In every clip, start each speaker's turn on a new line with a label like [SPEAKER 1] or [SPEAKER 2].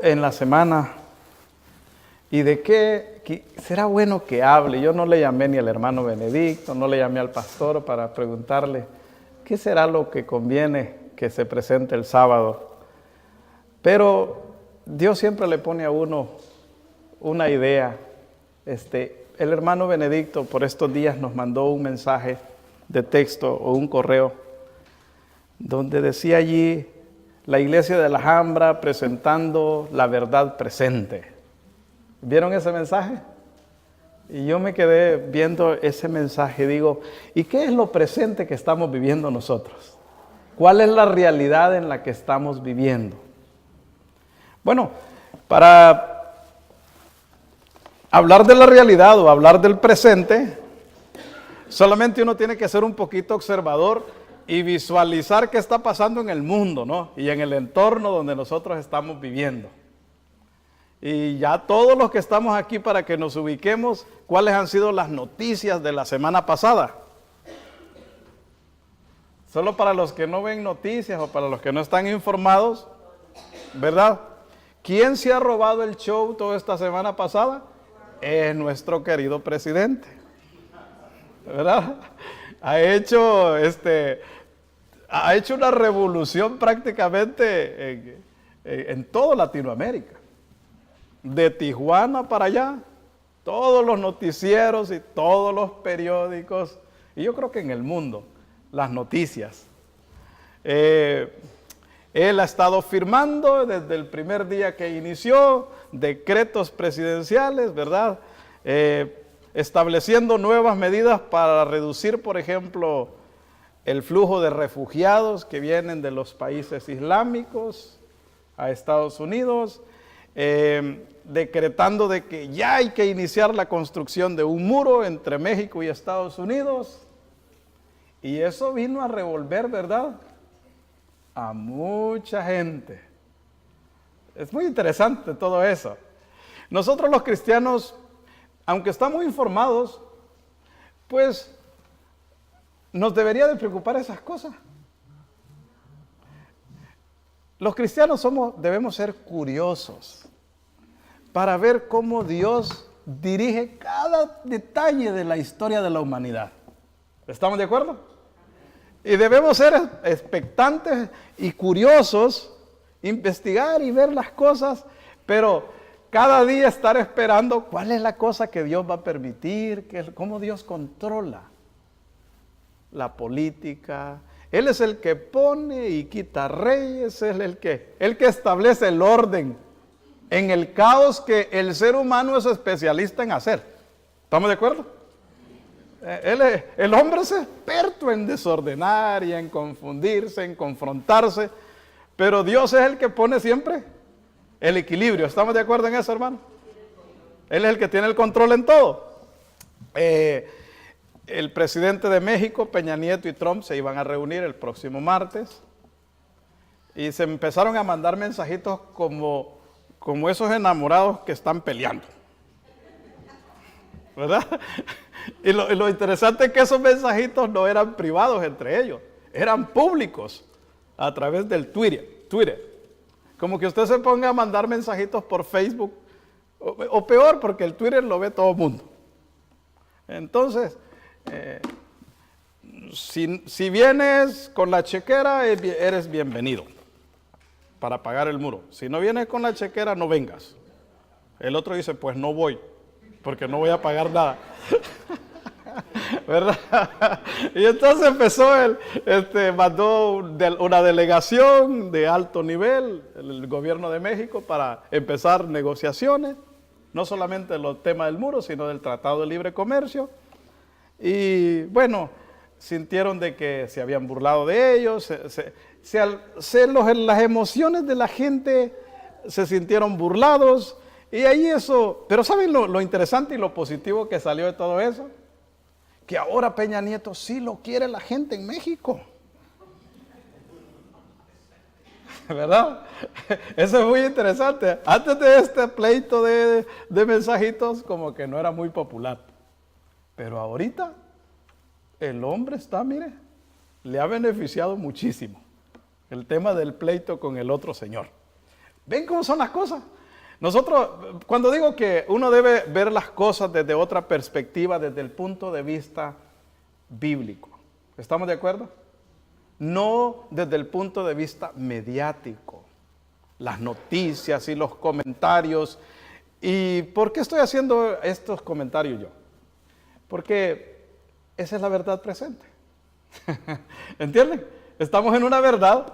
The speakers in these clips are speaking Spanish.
[SPEAKER 1] en la semana, ¿y de qué será bueno que hable? Yo no le llamé ni al hermano Benedicto, no le llamé al pastor para preguntarle qué será lo que conviene que se presente el sábado. Pero Dios siempre le pone a uno una idea. El hermano Benedicto por estos días nos mandó un mensaje de texto o un correo donde decía allí la iglesia de la Alhambra presentando la verdad presente. ¿Vieron ese mensaje? Y yo me quedé viendo ese mensaje y digo, ¿y qué es lo presente que estamos viviendo nosotros? ¿Cuál es la realidad en la que estamos viviendo? Bueno, para hablar de la realidad o hablar del presente, solamente uno tiene que ser un poquito observador y visualizar qué está pasando en el mundo, ¿no? Y en el entorno donde nosotros estamos viviendo. Y ya todos los que estamos aquí para que nos ubiquemos, ¿cuáles han sido las noticias de la semana pasada? Solo para los que no ven noticias o para los que no están informados, ¿verdad? ¿Quién se ha robado el show toda esta semana pasada? Es nuestro querido presidente, ¿verdad? Ha hecho una revolución prácticamente en toda Latinoamérica. De Tijuana para allá, todos los noticieros y todos los periódicos, y yo creo que en el mundo, las noticias. Él ha estado firmando desde el primer día que inició decretos presidenciales, ¿verdad? Estableciendo nuevas medidas para reducir, por ejemplo, el flujo de refugiados que vienen de los países islámicos a Estados Unidos, decretando de que ya hay que iniciar la construcción de un muro entre México y Estados Unidos. Y eso vino a revolver, ¿verdad?, a mucha gente. Es muy interesante todo eso. Nosotros los cristianos, aunque estamos informados, pues nos debería de preocupar esas cosas. Los cristianos debemos ser curiosos para ver cómo Dios dirige cada detalle de la historia de la humanidad. ¿Estamos de acuerdo? Y debemos ser expectantes y curiosos, investigar y ver las cosas, pero cada día estar esperando cuál es la cosa que Dios va a permitir, cómo Dios controla la política. Él es el que pone y quita reyes, es el que establece el orden en el caos que el ser humano es especialista en hacer. ¿Estamos de acuerdo? El hombre es experto en desordenar y en confundirse, en confrontarse, pero Dios es el que pone siempre el equilibrio. ¿Estamos de acuerdo en eso, hermano? Él es el que tiene el control en todo. El presidente de México, Peña Nieto y Trump se iban a reunir el próximo martes y se empezaron a mandar mensajitos como esos enamorados que están peleando, ¿verdad? Y lo interesante es que esos mensajitos no eran privados entre ellos, eran públicos a través del Twitter. Como que usted se ponga a mandar mensajitos por Facebook, o peor, porque el Twitter lo ve todo el mundo. Entonces, si vienes con la chequera, eres bienvenido para pagar el muro. Si no vienes con la chequera, no vengas. El otro dice, pues no voy, porque no voy a pagar nada. ¿Verdad? Y entonces mandó una delegación de alto nivel, el gobierno de México, para empezar negociaciones, no solamente el tema del muro, sino del Tratado de Libre Comercio. Y bueno, sintieron de que se habían burlado de ellos, las emociones de la gente se sintieron burlados, y ahí pero ¿saben lo interesante y lo positivo que salió de todo eso? Que ahora Peña Nieto sí lo quiere la gente en México. ¿Verdad? Eso es muy interesante. Antes de este pleito de mensajitos, como que no era muy popular. Pero ahorita, el hombre mire, le ha beneficiado muchísimo el tema del pleito con el otro señor. ¿Ven cómo son las cosas? Nosotros, cuando digo que uno debe ver las cosas desde otra perspectiva, desde el punto de vista bíblico, ¿estamos de acuerdo? No desde el punto de vista mediático, las noticias y los comentarios. ¿Y por qué estoy haciendo estos comentarios yo? Porque esa es la verdad presente. ¿Entienden? Estamos en una verdad,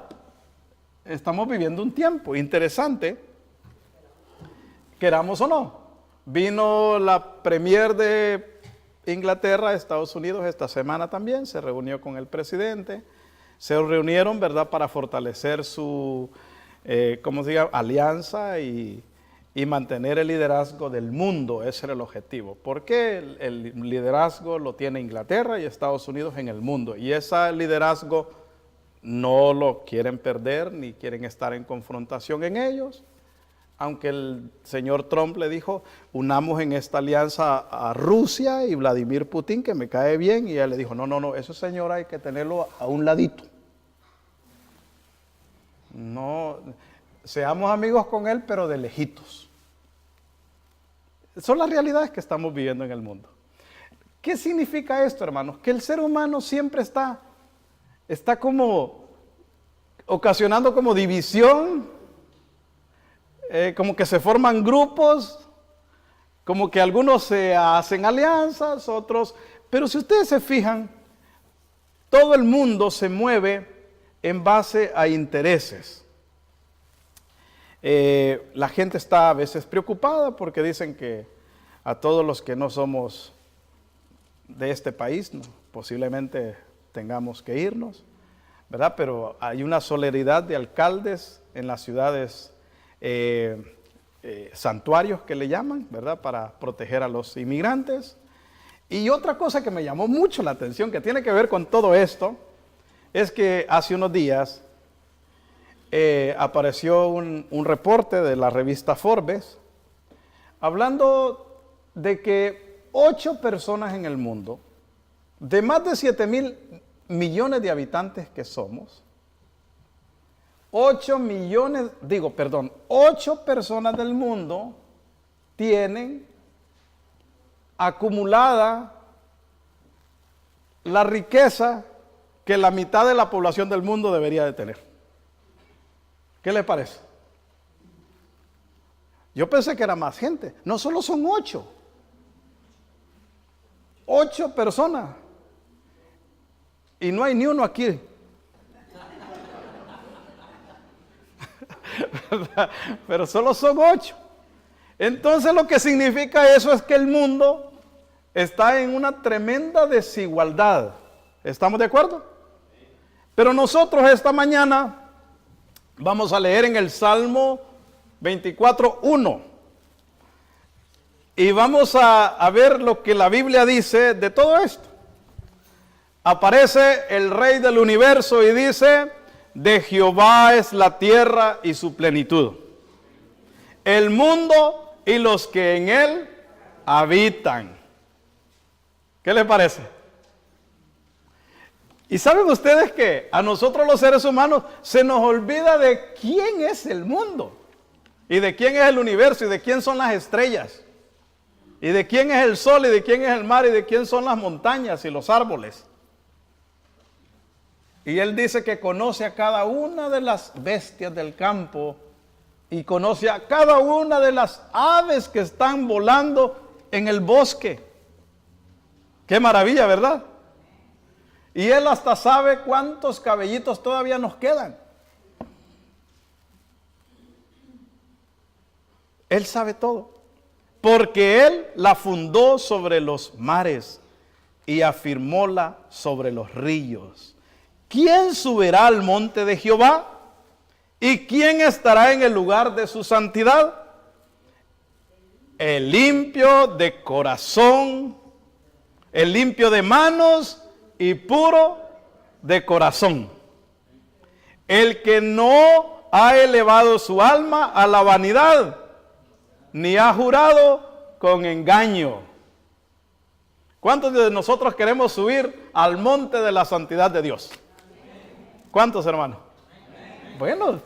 [SPEAKER 1] estamos viviendo un tiempo interesante, queramos o no. Vino la premier de Inglaterra a Estados Unidos esta semana también, se reunió con el presidente, se reunieron, ¿verdad?, para fortalecer su, ¿cómo se llama?, alianza y mantener el liderazgo del mundo. Ese era el objetivo. Porque el liderazgo lo tiene Inglaterra y Estados Unidos en el mundo. Y ese liderazgo no lo quieren perder ni quieren estar en confrontación en ellos. Aunque el señor Trump le dijo, unamos en esta alianza a Rusia y Vladimir Putin, que me cae bien. Y él le dijo, no, ese señor hay que tenerlo a un ladito. No, seamos amigos con él, pero de lejitos. Son las realidades que estamos viviendo en el mundo. ¿Qué significa esto, hermanos? Que el ser humano siempre está como ocasionando como división, como que se forman grupos, como que algunos se hacen alianzas, otros. Pero si ustedes se fijan, todo el mundo se mueve en base a intereses. La gente está a veces preocupada porque dicen que a todos los que no somos de este país, ¿no?, posiblemente tengamos que irnos, ¿verdad? Pero hay una solidaridad de alcaldes en las ciudades, santuarios que le llaman, ¿verdad?, para proteger a los inmigrantes. Y otra cosa que me llamó mucho la atención, que tiene que ver con todo esto, es que hace unos días apareció un reporte de la revista Forbes hablando de que 8 personas en el mundo, de más de 7,000 millones de habitantes que somos, 8 personas del mundo tienen acumulada la riqueza que la mitad de la población del mundo debería de tener. ¿Qué les parece? Yo pensé que era más gente. No, solo son 8. 8 personas. Y no hay ni uno aquí. Pero solo son 8. Entonces lo que significa eso es que el mundo está en una tremenda desigualdad. ¿Estamos de acuerdo? Pero nosotros esta mañana vamos a leer en el Salmo 24:1 y vamos a ver lo que la Biblia dice de todo esto. Aparece el Rey del universo y dice: de Jehová es la tierra y su plenitud, el mundo y los que en él habitan. ¿Qué les parece? Y saben ustedes que a nosotros los seres humanos se nos olvida de quién es el mundo, y de quién es el universo, y de quién son las estrellas, y de quién es el sol, y de quién es el mar, y de quién son las montañas y los árboles. Y él dice que conoce a cada una de las bestias del campo, y conoce a cada una de las aves que están volando en el bosque. ¡Qué maravilla!, ¿verdad? Y él hasta sabe cuántos cabellitos todavía nos quedan. Él sabe todo, porque él la fundó sobre los mares y afirmóla sobre los ríos. ¿Quién subirá al monte de Jehová? ¿Y quién estará en el lugar de su santidad? El limpio de corazón, el limpio de manos y puro de corazón, el que no ha elevado su alma a la vanidad, ni ha jurado con engaño. ¿Cuántos de nosotros queremos subir al monte de la santidad de Dios? ¿Cuántos, hermanos? Bueno,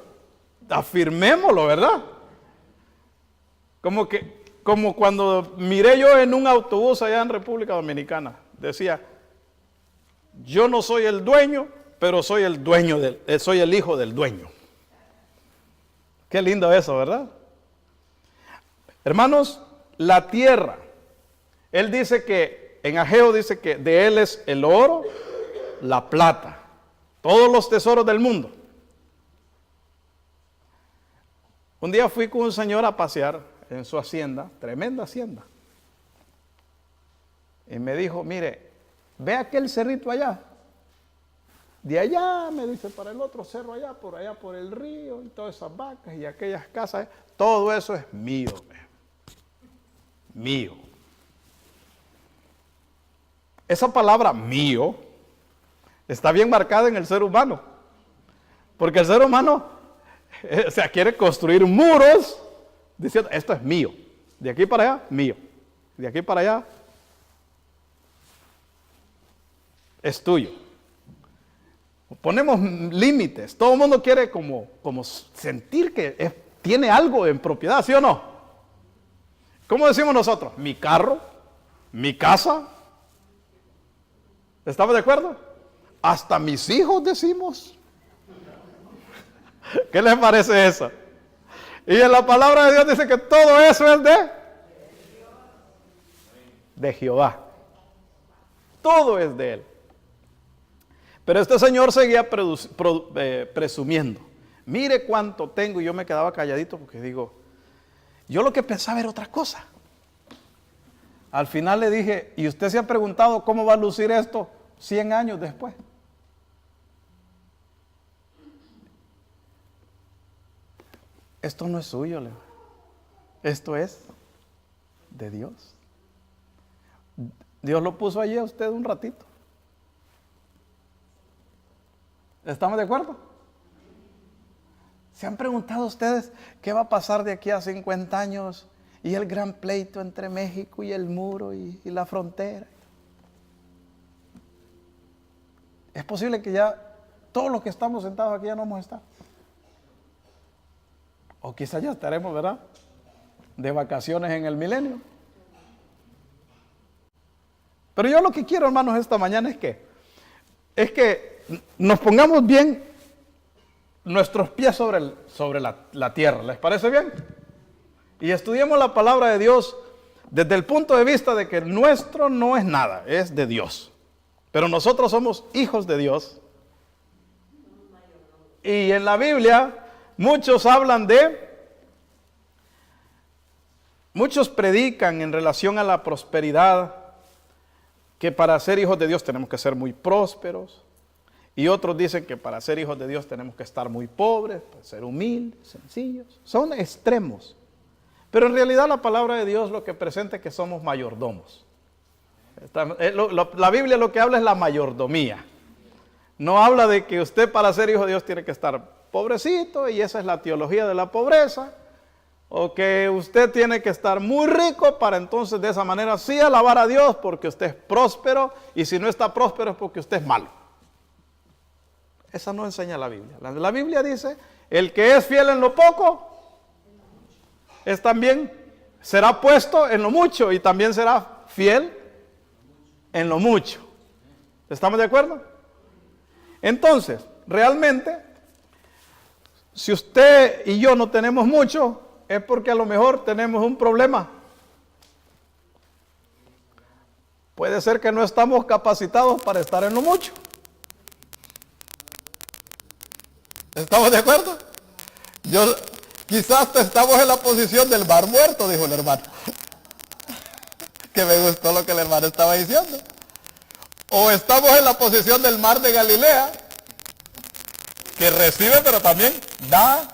[SPEAKER 1] afirmémoslo, ¿verdad? Como cuando miré yo en un autobús allá en República Dominicana, decía, yo no soy el dueño, pero soy el dueño soy el hijo del dueño. Qué lindo eso, ¿verdad? Hermanos, la tierra, él dice que, en Ageo dice que de él es el oro, la plata, todos los tesoros del mundo. Un día fui con un señor a pasear en su hacienda, tremenda hacienda. Y me dijo, mire, ve aquel cerrito allá. De allá, me dice, para el otro cerro allá por el río, y todas esas vacas y aquellas casas, todo eso es mío. Mío. Esa palabra mío está bien marcada en el ser humano. Porque el ser humano, quiere construir muros diciendo, esto es mío. De aquí para allá, mío. De aquí para allá, es tuyo. Ponemos límites. Todo el mundo quiere como sentir que tiene algo en propiedad, ¿sí o no? ¿Cómo decimos nosotros? Mi carro, mi casa. ¿Estamos de acuerdo? Hasta mis hijos decimos. ¿Qué les parece eso? Y en la palabra de Dios dice que todo eso es de Jehová. Todo es de él. Pero este señor seguía presumiendo. Mire cuánto tengo. Y yo me quedaba calladito porque digo, yo lo que pensaba era otra cosa. Al final le dije, ¿y usted se ha preguntado cómo va a lucir esto 100 años después? Esto no es suyo, Leo. Esto es de Dios. Dios lo puso allí a usted un ratito. ¿Estamos de acuerdo? ¿Se han preguntado ustedes qué va a pasar de aquí a 50 años y el gran pleito entre México y el muro y la frontera? Es posible que ya todos los que estamos sentados aquí ya no vamos a estar. O quizás ya estaremos, ¿verdad?, de vacaciones en el milenio. Pero yo lo que quiero, hermanos, esta mañana es que nos pongamos bien nuestros pies sobre la tierra. ¿Les parece bien? Y estudiemos la palabra de Dios desde el punto de vista de que nuestro no es nada, es de Dios. Pero nosotros somos hijos de Dios. Y en la Biblia muchos predican en relación a la prosperidad, que para ser hijos de Dios tenemos que ser muy prósperos. Y otros dicen que para ser hijos de Dios tenemos que estar muy pobres, para ser humildes, sencillos. Son extremos. Pero en realidad la palabra de Dios lo que presenta es que somos mayordomos. La Biblia lo que habla es la mayordomía. No habla de que usted para ser hijo de Dios tiene que estar pobrecito y esa es la teología de la pobreza. O que usted tiene que estar muy rico para entonces de esa manera sí alabar a Dios porque usted es próspero y si no está próspero es porque usted es malo. Esa no enseña la Biblia. La Biblia dice, el que es fiel en lo poco, será puesto en lo mucho y también será fiel en lo mucho. ¿Estamos de acuerdo? Entonces, realmente, si usted y yo no tenemos mucho, es porque a lo mejor tenemos un problema. Puede ser que no estamos capacitados para estar en lo mucho. ¿Estamos de acuerdo? Quizás estamos en la posición del mar muerto, dijo el hermano. Que me gustó lo que el hermano estaba diciendo. O estamos en la posición del mar de Galilea, que recibe pero también da,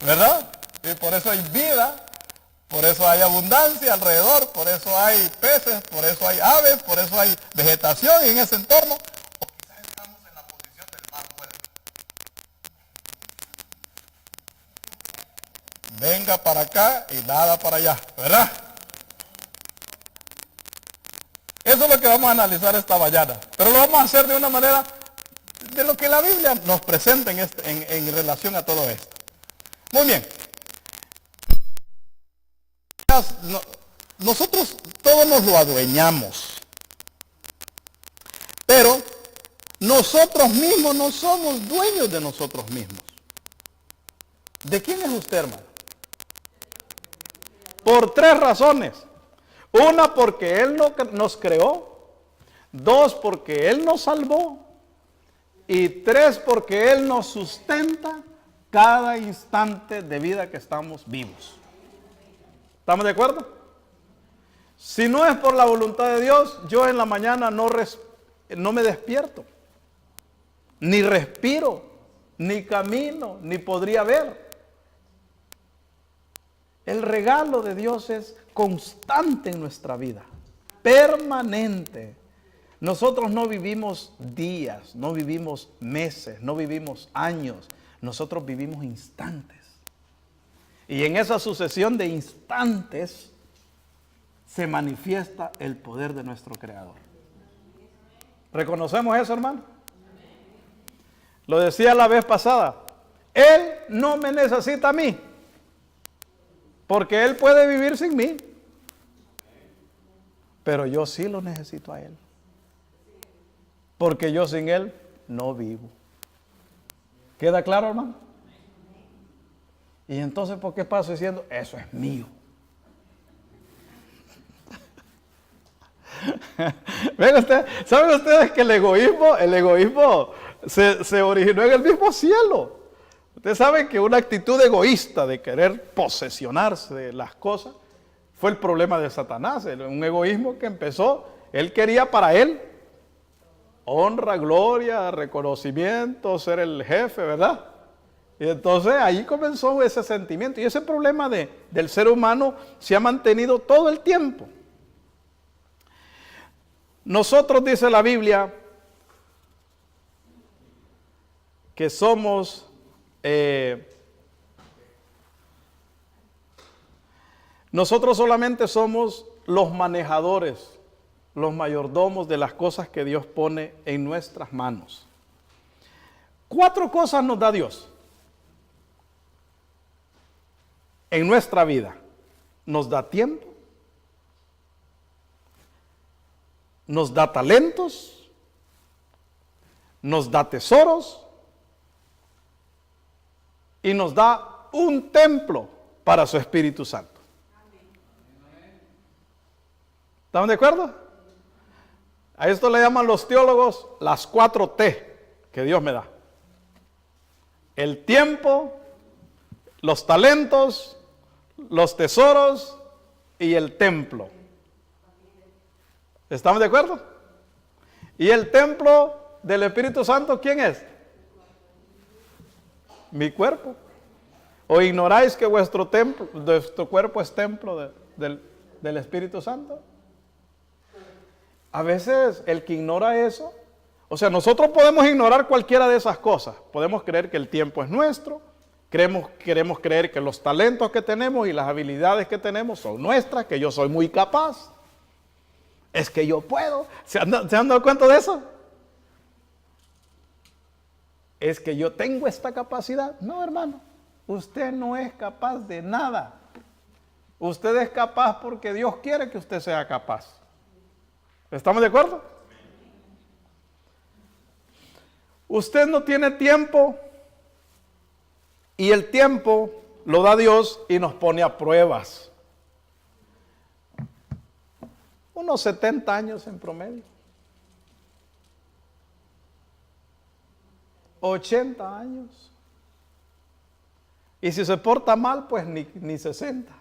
[SPEAKER 1] ¿verdad? Y por eso hay vida, por eso hay abundancia alrededor, por eso hay peces, por eso hay aves, por eso hay vegetación en ese entorno. O quizás estamos en la posición del mar muerto. Venga para acá y nada para allá, ¿verdad? Eso es lo que vamos a analizar esta mañana. Pero lo vamos a hacer de una manera de lo que la Biblia nos presenta en relación a todo esto. Muy bien. Nosotros todos nos lo adueñamos. Pero nosotros mismos no somos dueños de nosotros mismos. ¿De quién es usted, hermano? Por tres razones. Una, porque Él nos creó. Dos, porque Él nos salvó. Y tres, porque Él nos sustenta cada instante de vida que estamos vivos. ¿Estamos de acuerdo? Si no es por la voluntad de Dios, yo en la mañana no me despierto, ni respiro, ni camino, ni podría ver. El regalo de Dios es constante en nuestra vida, permanente. Nosotros no vivimos días, no vivimos meses, no vivimos años, nosotros vivimos instantes. Y en esa sucesión de instantes se manifiesta el poder de nuestro Creador. ¿Reconocemos eso, hermano? Lo decía la vez pasada, Él no me necesita a mí, porque Él puede vivir sin mí, pero yo sí lo necesito a Él, porque yo sin Él no vivo. ¿Queda claro, hermano? Y entonces, ¿por qué paso diciendo, eso es mío? Ven usted, ¿saben ustedes que el egoísmo se originó en el mismo cielo? Ustedes saben que una actitud egoísta de querer posesionarse de las cosas fue el problema de Satanás. Un egoísmo que empezó, él quería para él honra, gloria, reconocimiento, ser el jefe, ¿verdad? Y entonces ahí comenzó ese sentimiento. Y ese problema del ser humano se ha mantenido todo el tiempo. Nosotros, dice la Biblia, que somos nosotros solamente somos los manejadores, los mayordomos de las cosas que Dios pone en nuestras manos. 4 cosas nos da Dios en nuestra vida. Nos da tiempo, nos da talentos, nos da tesoros y nos da un templo para su Espíritu Santo. ¿Estamos de acuerdo? A esto le llaman los teólogos las 4 T que Dios me da. El tiempo, los talentos, los tesoros y el templo. ¿Estamos de acuerdo? ¿Y el templo del Espíritu Santo quién es? Mi cuerpo. ¿O ignoráis que vuestro cuerpo es templo del Espíritu Santo? A veces el que ignora eso, o sea, nosotros podemos ignorar cualquiera de esas cosas. Podemos creer que el tiempo es nuestro, queremos creer que los talentos que tenemos y las habilidades que tenemos son nuestras, que yo soy muy capaz. Es que yo puedo. ¿Se han dado cuenta de eso? Es que yo tengo esta capacidad. No, hermano, usted no es capaz de nada. Usted es capaz porque Dios quiere que usted sea capaz. ¿Estamos de acuerdo? Usted no tiene tiempo y el tiempo lo da Dios y nos pone a pruebas. Unos 70 años en promedio. 80 años. Y si se porta mal, pues ni 60.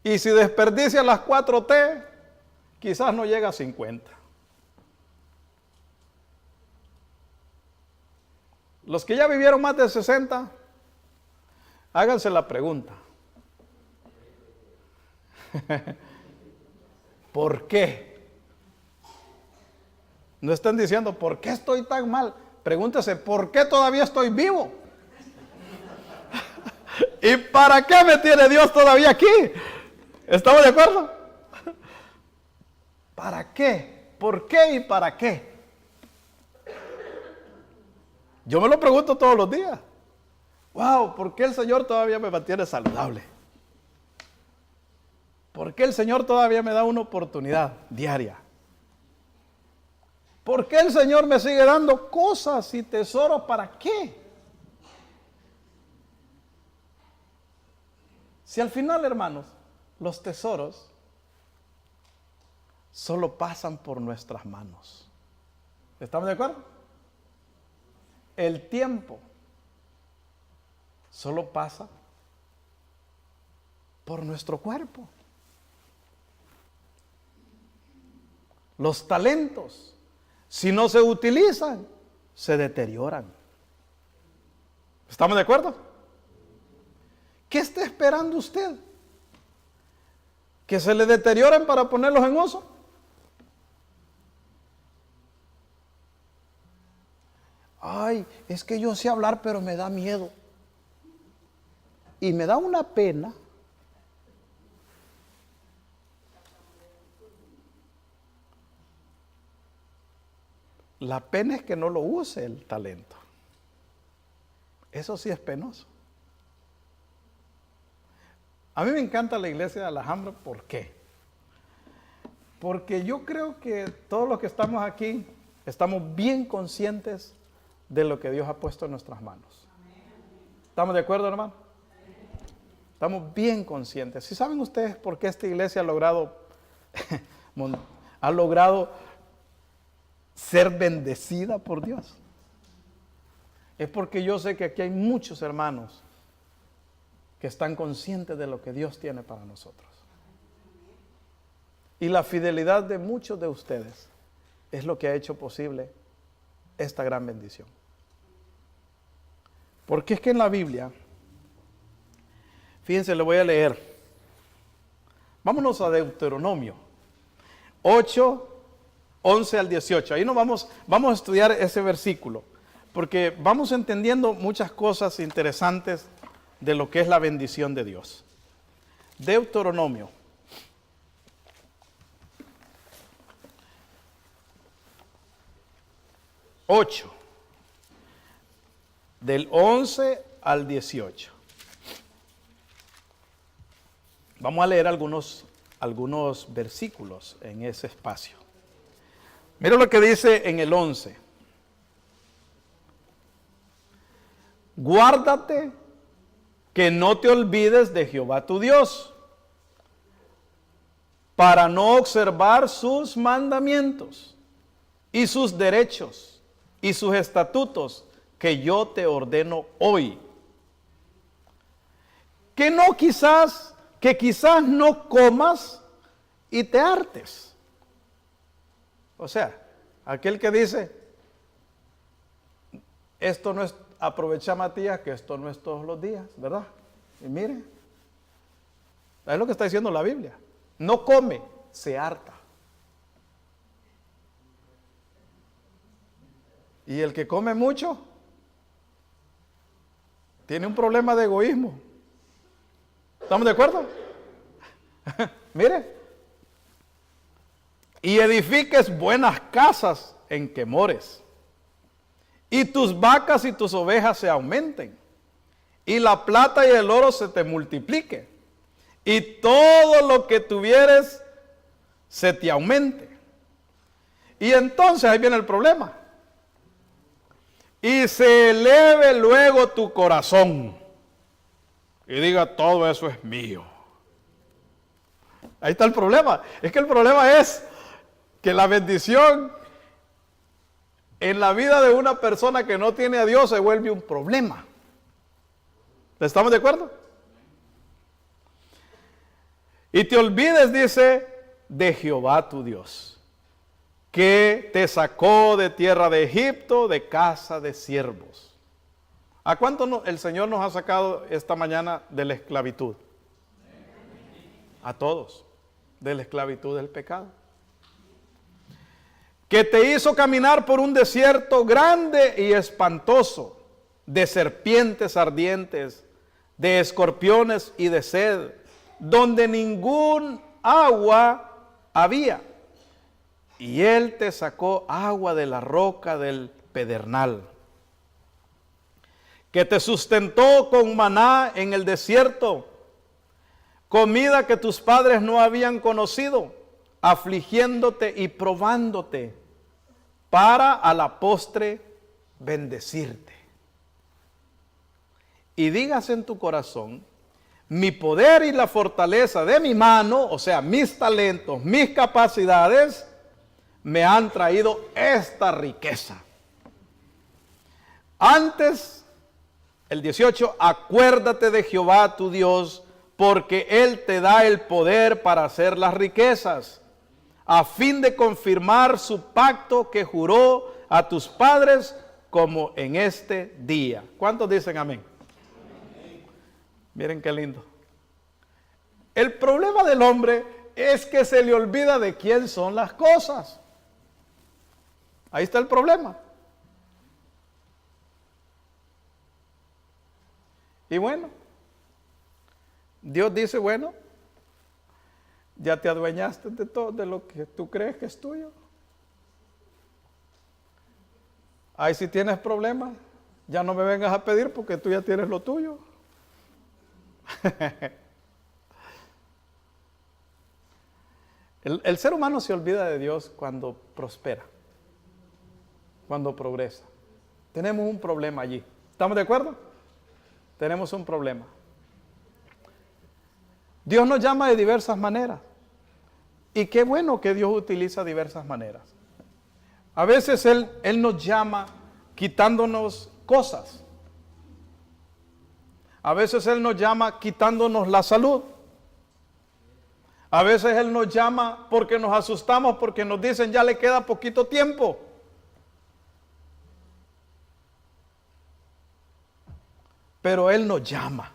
[SPEAKER 1] Y si desperdicia las 4 T, quizás no llega a 50. Los que ya vivieron más de 60, háganse la pregunta. ¿Por qué? No están diciendo, ¿por qué estoy tan mal? Pregúntese, ¿por qué todavía estoy vivo? ¿Y para qué me tiene Dios todavía aquí? ¿Estamos de acuerdo? ¿Para qué? ¿Por qué y para qué? Yo me lo pregunto todos los días. wow, ¿por qué el Señor todavía me mantiene saludable? ¿Por qué el Señor todavía me da una oportunidad diaria? ¿Por qué el Señor me sigue dando cosas y tesoros? ¿Para qué? Si al final, hermanos, los tesoros solo pasan por nuestras manos. ¿Estamos de acuerdo? El tiempo solo pasa por nuestro cuerpo. Los talentos, si no se utilizan, se deterioran. ¿Estamos de acuerdo? ¿Qué está esperando usted? ¿Que se le deterioren para ponerlos en uso? Ay, es que yo sé hablar, pero me da miedo. Y me da una pena. La pena es que no lo use el talento. Eso sí es penoso. A mí me encanta la iglesia de Alhambra. ¿Por qué? Porque yo creo que todos los que estamos aquí estamos bien conscientes de lo que Dios ha puesto en nuestras manos. ¿Estamos de acuerdo, hermano? Estamos bien conscientes. ¿Sí saben ustedes por qué esta iglesia ha logrado ser bendecida por Dios? Es porque yo sé que aquí hay muchos hermanos que están conscientes de lo que Dios tiene para nosotros. Y la fidelidad de muchos de ustedes es lo que ha hecho posible esta gran bendición. Porque es que en la Biblia, fíjense, le voy a leer. Vámonos a Deuteronomio 8, 11 al 18. Ahí nos vamos a estudiar ese versículo, porque vamos entendiendo muchas cosas interesantes de lo que es la bendición de Dios. Deuteronomio 8, del 11 al 18. Vamos a leer algunos versículos en ese espacio. Mira lo que dice en el 11. Guárdate que no te olvides de Jehová tu Dios, para no observar sus mandamientos y sus derechos y sus estatutos que yo te ordeno hoy. Que quizás no comas y te hartes. O sea, aquel que dice, esto no es, aprovecha Matías, que esto no es todos los días, ¿verdad? Y mire, es lo que está diciendo la Biblia. No come, se harta. Y el que come mucho, tiene un problema de egoísmo. ¿Estamos de acuerdo? Mire. Y edifiques buenas casas en que mores, y tus vacas y tus ovejas se aumenten, y la plata y el oro se te multiplique, y todo lo que tuvieres se te aumente. Y entonces ahí viene el problema. Y se eleve luego tu corazón y diga, todo eso es mío. Ahí está el problema. Es que el problema es que la bendición en la vida de una persona que no tiene a Dios se vuelve un problema. ¿Estamos de acuerdo? Y te olvides, dice, de Jehová tu Dios, que te sacó de tierra de Egipto, de casa de siervos. ¿A cuánto el Señor nos ha sacado esta mañana de la esclavitud? A todos, de la esclavitud del pecado. Que te hizo caminar por un desierto grande y espantoso, de serpientes ardientes, de escorpiones y de sed, donde ningún agua había. Y Él te sacó agua de la roca del pedernal. que te sustentó con maná en el desierto, comida que tus padres no habían conocido, afligiéndote y probándote, para a la postre bendecirte. Y digas en tu corazón: mi poder y la fortaleza de mi mano, o sea, mis talentos, mis capacidades, me han traído esta riqueza. Antes, el 18, acuérdate de Jehová tu Dios, porque Él te da el poder para hacer las riquezas, a fin de confirmar su pacto que juró a tus padres, como en este día. ¿Cuántos dicen amén? Amén. Miren qué lindo. El problema del hombre es que se le olvida de quién son las cosas. Ahí está el problema. Y bueno, Dios dice, bueno, ya te adueñaste de todo, de lo que tú crees que es tuyo. Ahí si tienes problemas, ya no me vengas a pedir porque tú ya tienes lo tuyo. El ser humano se olvida de Dios cuando prospera, cuando progresa. Tenemos un problema allí. ¿Estamos de acuerdo? Tenemos un problema. Dios nos llama de diversas maneras. Y qué bueno que Dios utiliza diversas maneras. A veces Él nos llama quitándonos cosas. A veces Él nos llama quitándonos la salud. A veces Él nos llama porque nos asustamos, porque nos dicen ya le queda poquito tiempo. Pero Él nos llama.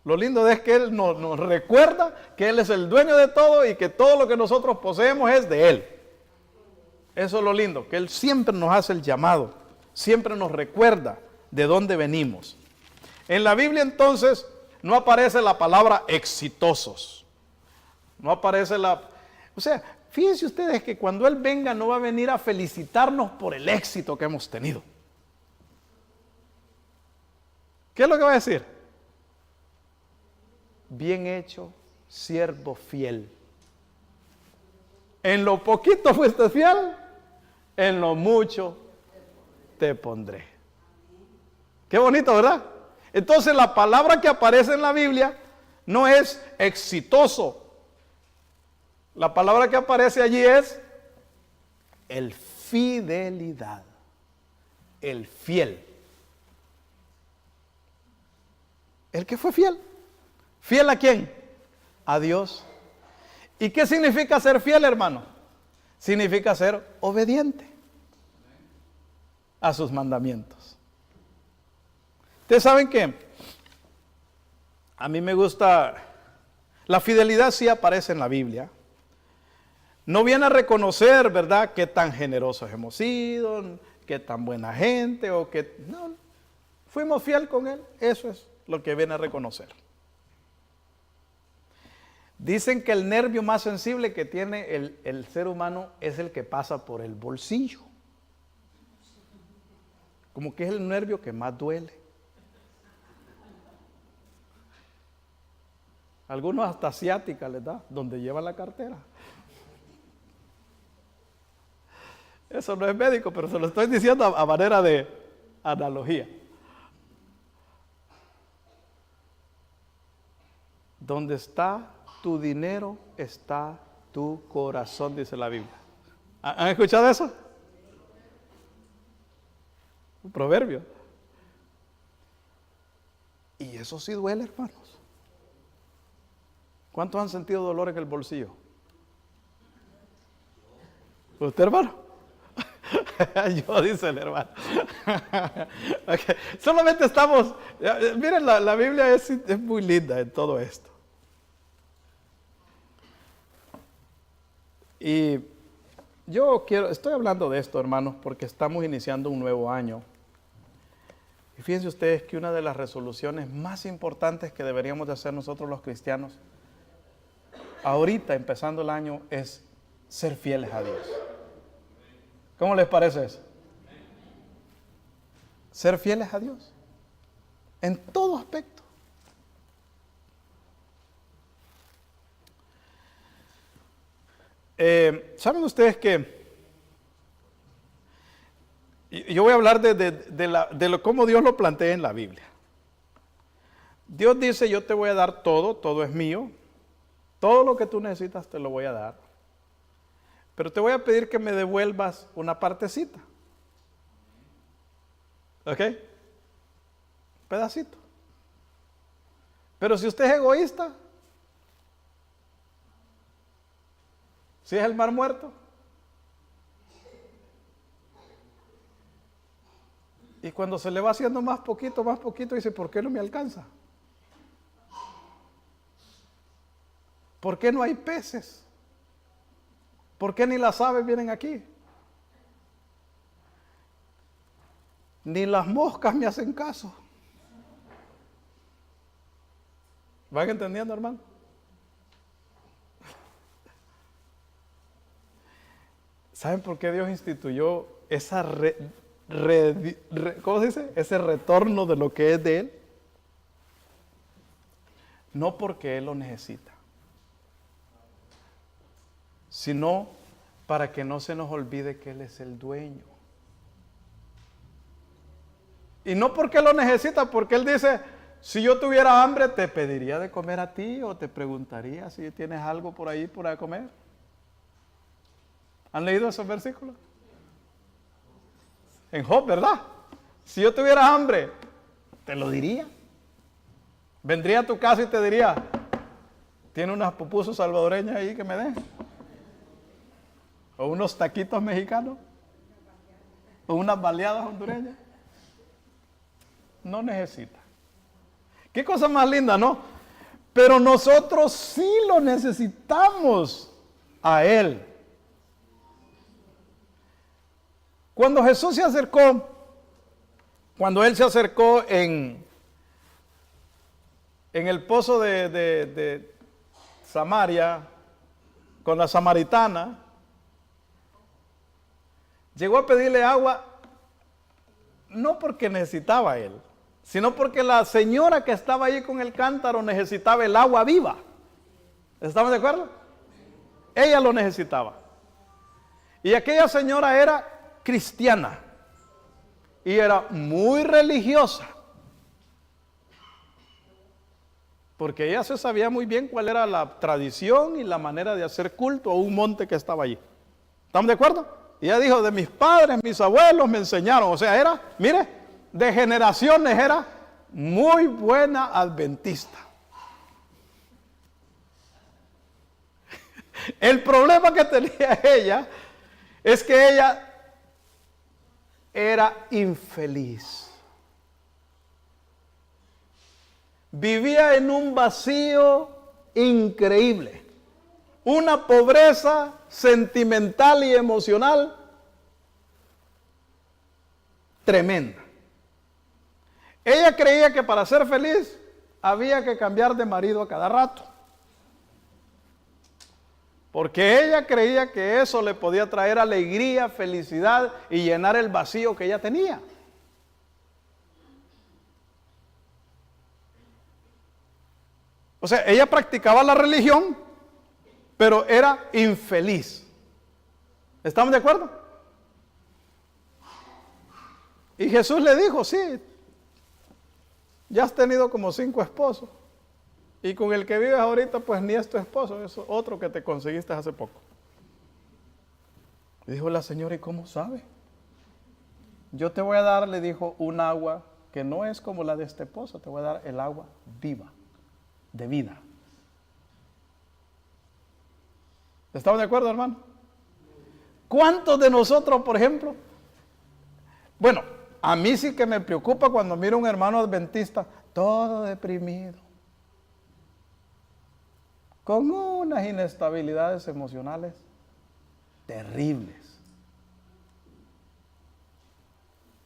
[SPEAKER 1] Lo lindo es que Él nos recuerda que Él es el dueño de todo y que todo lo que nosotros poseemos es de Él. Eso es lo lindo, que Él siempre nos hace el llamado, siempre nos recuerda de dónde venimos. En la Biblia entonces no aparece la palabra exitosos. No aparece o sea, fíjense ustedes que cuando Él venga no va a venir a felicitarnos por el éxito que hemos tenido. ¿Qué es lo que va a decir? Bien hecho, siervo fiel. En lo poquito fuiste fiel, en lo mucho te pondré. Qué bonito, ¿verdad? Entonces la palabra que aparece en la Biblia no es exitoso. La palabra que aparece allí es el fidelidad, el fiel. El que fue fiel. ¿Fiel a quién? A Dios. ¿Y qué significa ser fiel, hermano? Significa ser obediente a sus mandamientos. Ustedes saben que a mí me gusta, la fidelidad sí aparece en la Biblia. No viene a reconocer, ¿verdad?, qué tan generosos hemos sido, qué tan buena gente, o que no, fuimos fiel con Él. Eso es lo que viene a reconocer. Dicen que el nervio más sensible que tiene el ser humano es el que pasa por el bolsillo. Como que es el nervio que más duele. Algunos hasta asiática les da, donde llevan la cartera. Eso no es médico, pero se lo estoy diciendo a manera de analogía. Donde está tu dinero, está tu corazón, dice la Biblia. ¿Han escuchado eso? Un proverbio. Y eso sí duele, hermanos. ¿Cuántos han sentido dolor en el bolsillo? ¿Usted, hermano? Yo, dice el hermano. Okay. Solamente estamos, miren, la Biblia es muy linda en todo esto. Y yo estoy hablando de esto, hermanos, porque estamos iniciando un nuevo año. Y fíjense ustedes que una de las resoluciones más importantes que deberíamos de hacer nosotros los cristianos, ahorita empezando el año, es ser fieles a Dios. ¿Cómo les parece eso? Ser fieles a Dios. en todo aspecto. ¿Saben ustedes que yo voy a hablar de cómo Dios lo plantea en la Biblia? Dios dice, yo te voy a dar todo, todo es mío, todo lo que tú necesitas te lo voy a dar, pero te voy a pedir que me devuelvas una partecita. ¿Ok? Pedacito. Pero si usted es egoísta, si es el mar muerto, y cuando se le va haciendo más poquito, dice, ¿por qué no me alcanza? ¿Por qué no hay peces? ¿Por qué ni las aves vienen aquí? Ni las moscas me hacen caso. ¿Van entendiendo, hermano? ¿Saben por qué Dios instituyó esa ¿cómo se dice? Ese retorno de lo que es de Él? No porque Él lo necesita, sino para que no se nos olvide que Él es el dueño. Y no porque lo necesita, porque Él dice, si yo tuviera hambre, te pediría de comer a ti o te preguntaría si tienes algo por ahí para comer. ¿Han leído esos versículos? En Job, ¿verdad? Si yo tuviera hambre, te lo diría. Vendría a tu casa y te diría, ¿tiene unas pupusas salvadoreñas ahí que me den? ¿O unos taquitos mexicanos? ¿O unas baleadas hondureñas? No necesita. Qué cosa más linda, ¿no? Pero nosotros sí lo necesitamos a Él. Cuando Jesús se acercó, cuando Él se acercó en el pozo de Samaria, con la samaritana, llegó a pedirle agua, no porque necesitaba Él, sino porque la señora que estaba ahí con el cántaro necesitaba el agua viva. ¿Estamos de acuerdo? Ella lo necesitaba. Y aquella señora era cristiana y era muy religiosa, porque ella se sabía muy bien cuál era la tradición y la manera de hacer culto a un monte que estaba allí. ¿Estamos de acuerdo? Y ella dijo, de mis padres, mis abuelos me enseñaron. O sea, era, mire, de generaciones era muy buena adventista. El problema que tenía ella es que ella era infeliz. Vivía en un vacío increíble, una pobreza sentimental y emocional tremenda. Ella creía que para ser feliz había que cambiar de marido a cada rato, porque ella creía que eso le podía traer alegría, felicidad y llenar el vacío que ella tenía. O sea, ella practicaba la religión, pero era infeliz. ¿Estamos de acuerdo? Y Jesús le dijo, sí, ya has tenido como 5 esposos. Y con el que vives ahorita, pues ni es tu esposo, es otro que te conseguiste hace poco. Y dijo la señora, ¿y cómo sabe? Yo te voy a dar, le dijo, un agua que no es como la de este pozo, te voy a dar el agua viva, de vida. ¿Estamos de acuerdo, hermano? ¿Cuántos de nosotros, por ejemplo? Bueno, a mí sí que me preocupa cuando miro a un hermano adventista todo deprimido, con unas inestabilidades emocionales terribles,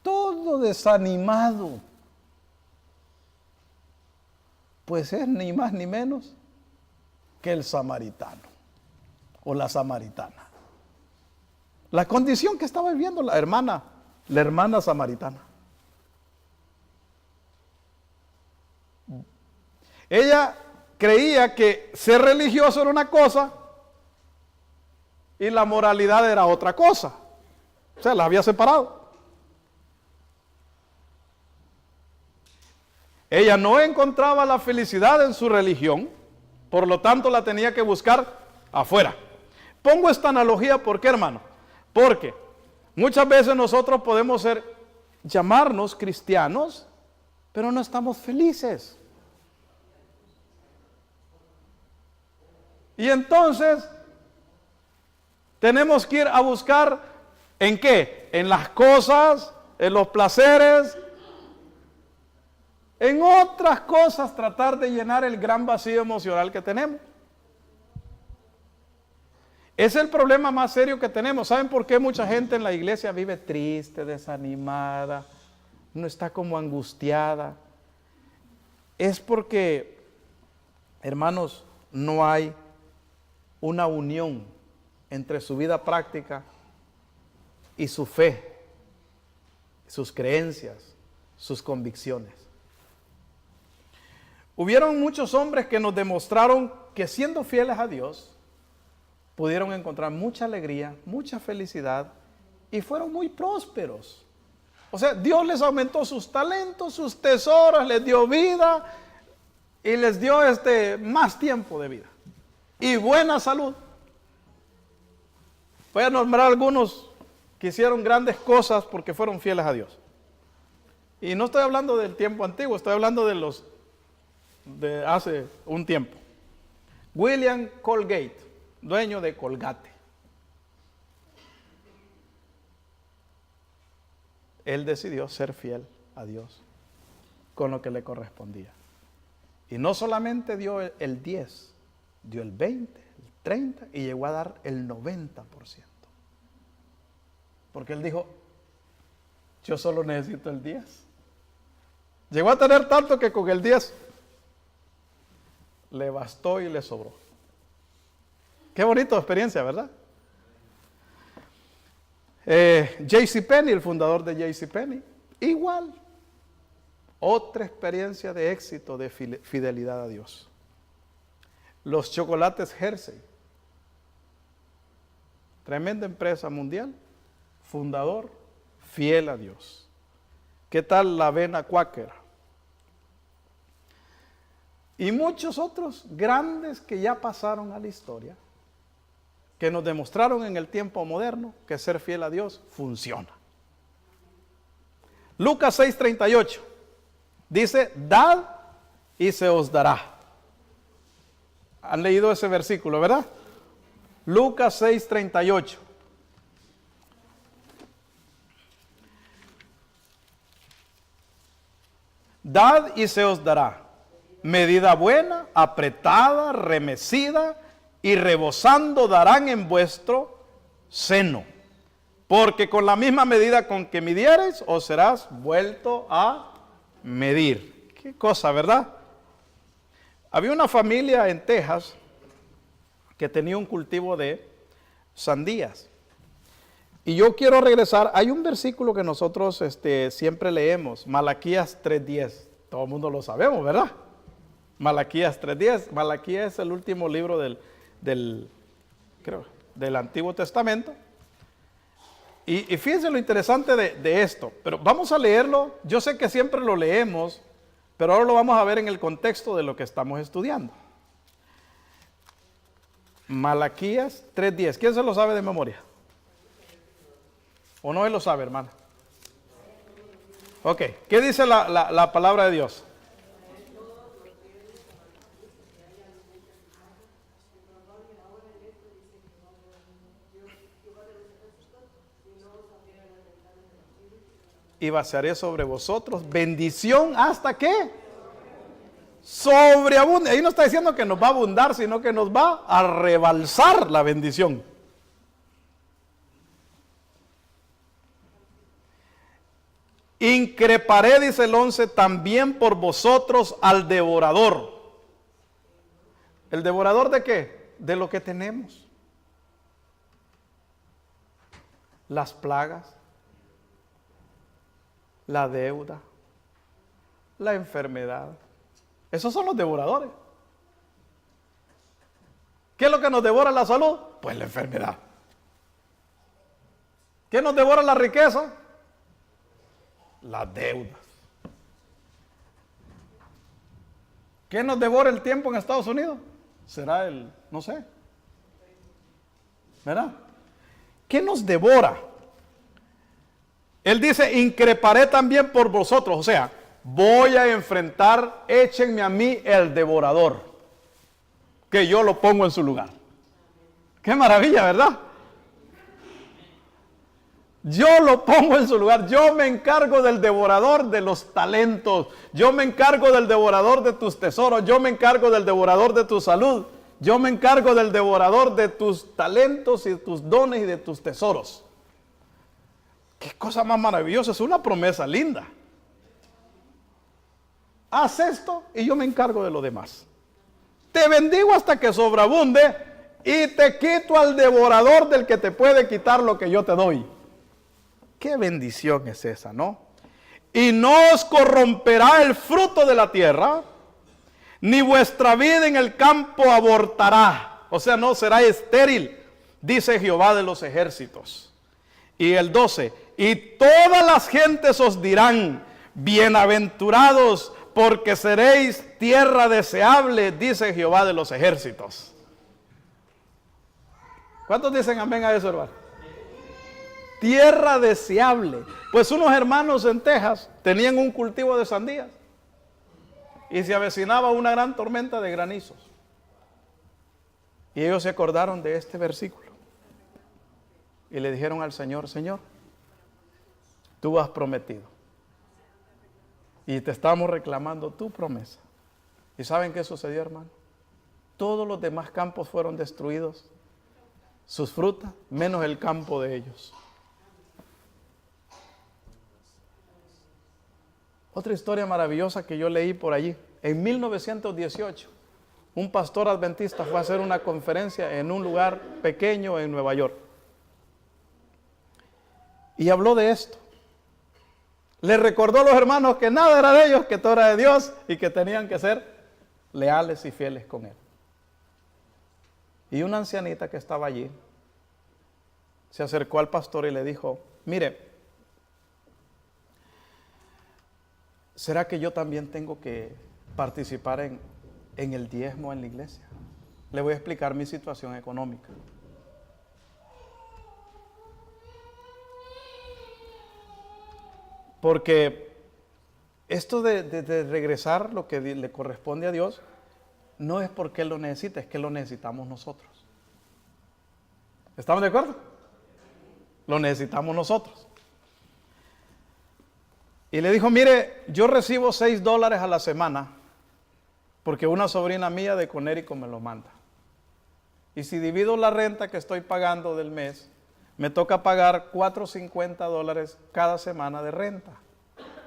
[SPEAKER 1] todo desanimado. Pues es ni más ni menos que el samaritano o la samaritana. La condición que estaba viviendo la hermana samaritana. Ella creía que ser religioso era una cosa y la moralidad era otra cosa. O sea, la había separado. Ella no encontraba la felicidad en su religión, por lo tanto la tenía que buscar afuera. Pongo esta analogía, ¿por qué, hermano? Porque muchas veces nosotros podemos llamarnos cristianos, pero no estamos felices. Y entonces tenemos que ir a buscar ¿en qué? En las cosas, en los placeres, en otras cosas, tratar de llenar el gran vacío emocional que tenemos. Es el problema más serio que tenemos. ¿Saben por qué mucha gente en la iglesia vive triste, desanimada, no está como angustiada? Es porque, hermanos, no hay una unión entre su vida práctica y su fe, sus creencias, sus convicciones. Hubieron muchos hombres que nos demostraron que siendo fieles a Dios, pudieron encontrar mucha alegría, mucha felicidad y fueron muy prósperos. O sea, Dios les aumentó sus talentos, sus tesoros, les dio vida y les dio más tiempo de vida y buena salud. Voy a nombrar algunos que hicieron grandes cosas porque fueron fieles a Dios. Y no estoy hablando del tiempo antiguo, estoy hablando de hace un tiempo. William Colgate, dueño de Colgate. Él decidió ser fiel a Dios con lo que le correspondía. Y no solamente dio el 10, dio el 20, el 30 y llegó a dar el 90%. Porque él dijo, yo solo necesito el 10. Llegó a tener tanto que con el 10 le bastó y le sobró. Qué bonita experiencia, ¿verdad? JCPenney, el fundador de JCPenney, igual. Otra experiencia de éxito, de fidelidad a Dios. Los chocolates Hershey, tremenda empresa mundial, fundador, fiel a Dios. ¿Qué tal la avena Quaker? Y muchos otros grandes que ya pasaron a la historia, que nos demostraron en el tiempo moderno que ser fiel a Dios funciona. Lucas 6:38 dice, dad y se os dará. Han leído ese versículo, ¿verdad? Lucas 6:38. Dad y se os dará. Medida buena, apretada, remecida y rebosando darán en vuestro seno. Porque con la misma medida con que midiereis, os serás vuelto a medir. Qué cosa, ¿verdad? Había una familia en Texas que tenía un cultivo de sandías. Y yo quiero regresar, hay un versículo que nosotros siempre leemos, Malaquías 3:10. Todo el mundo lo sabemos, ¿verdad? Malaquías 3:10. Malaquías es el último libro del Antiguo Testamento. Y fíjense lo interesante de esto, pero vamos a leerlo. Yo sé que siempre lo leemos, pero ahora lo vamos a ver en el contexto de lo que estamos estudiando. Malaquías 3:10. ¿Quién se lo sabe de memoria? ¿O no él lo sabe, hermano? Ok, ¿qué dice la palabra de Dios? Y vaciaré sobre vosotros bendición hasta que sobreabunde. Ahí no está diciendo que nos va a abundar, sino que nos va a rebalsar la bendición. Increparé, dice el 11, también por vosotros al devorador. ¿El devorador de qué? De lo que tenemos. Las plagas, la deuda, la enfermedad. Esos son los devoradores. ¿Qué es lo que nos devora la salud? Pues la enfermedad. ¿Qué nos devora la riqueza? Las deudas. ¿Qué nos devora el tiempo en Estados Unidos? Será no sé. ¿Verdad? ¿Qué nos devora? Él dice, increparé también por vosotros. O sea, voy a enfrentar, échenme a mí el devorador, que yo lo pongo en su lugar. Qué maravilla, ¿verdad? Yo lo pongo en su lugar. Yo me encargo del devorador de los talentos. Yo me encargo del devorador de tus tesoros. Yo me encargo del devorador de tu salud. Yo me encargo del devorador de tus talentos y de tus dones y de tus tesoros. Qué cosa más maravillosa. Es una promesa linda. Haz esto y yo me encargo de lo demás. Te bendigo hasta que sobreabunde y te quito al devorador del que te puede quitar lo que yo te doy. Qué bendición es esa, ¿no? Y no os corromperá el fruto de la tierra, ni vuestra vida en el campo abortará. O sea, no será estéril, dice Jehová de los ejércitos. Y el 12, y todas las gentes os dirán, bienaventurados, porque seréis tierra deseable, dice Jehová de los ejércitos. ¿Cuántos dicen amén a eso, hermano? Tierra deseable. Pues unos hermanos en Texas tenían un cultivo de sandías y se avecinaba una gran tormenta de granizos. Y ellos se acordaron de este versículo y le dijeron al Señor, Señor, tú has prometido y te estamos reclamando tu promesa. ¿Y saben qué sucedió, hermano? Todos los demás campos fueron destruidos, sus frutas, menos el campo de ellos. Otra historia maravillosa que yo leí por allí. En 1918, un pastor adventista fue a hacer una conferencia en un lugar pequeño en Nueva York. Y habló de esto. Le recordó a los hermanos que nada era de ellos, que todo era de Dios y que tenían que ser leales y fieles con Él. Y una ancianita que estaba allí se acercó al pastor y le dijo, mire, ¿será que yo también tengo que participar en el diezmo en la iglesia? Le voy a explicar mi situación económica. Porque esto de regresar lo que le corresponde a Dios, no es porque Él lo necesita, es que lo necesitamos nosotros. ¿Estamos de acuerdo? Lo necesitamos nosotros. Y le dijo, mire, yo recibo $6 a la semana porque una sobrina mía de Connecticut me lo manda. Y si divido la renta que estoy pagando del mes, me toca pagar $4.50 cada semana de renta.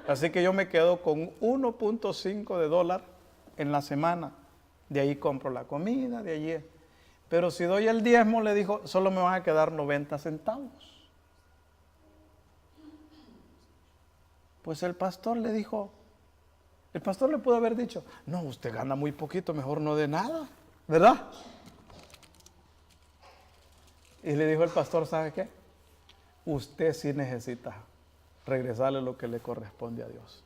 [SPEAKER 1] Así que yo me quedo con $1.5 en la semana. De ahí compro la comida, de allí. Pero si doy el diezmo, le dijo, solo me van a quedar 90 centavos. Pues el pastor le dijo, el pastor le pudo haber dicho, no, usted gana muy poquito, mejor no dé nada, ¿verdad? Y le dijo el pastor, ¿sabe qué? Usted sí necesita regresarle lo que le corresponde a Dios.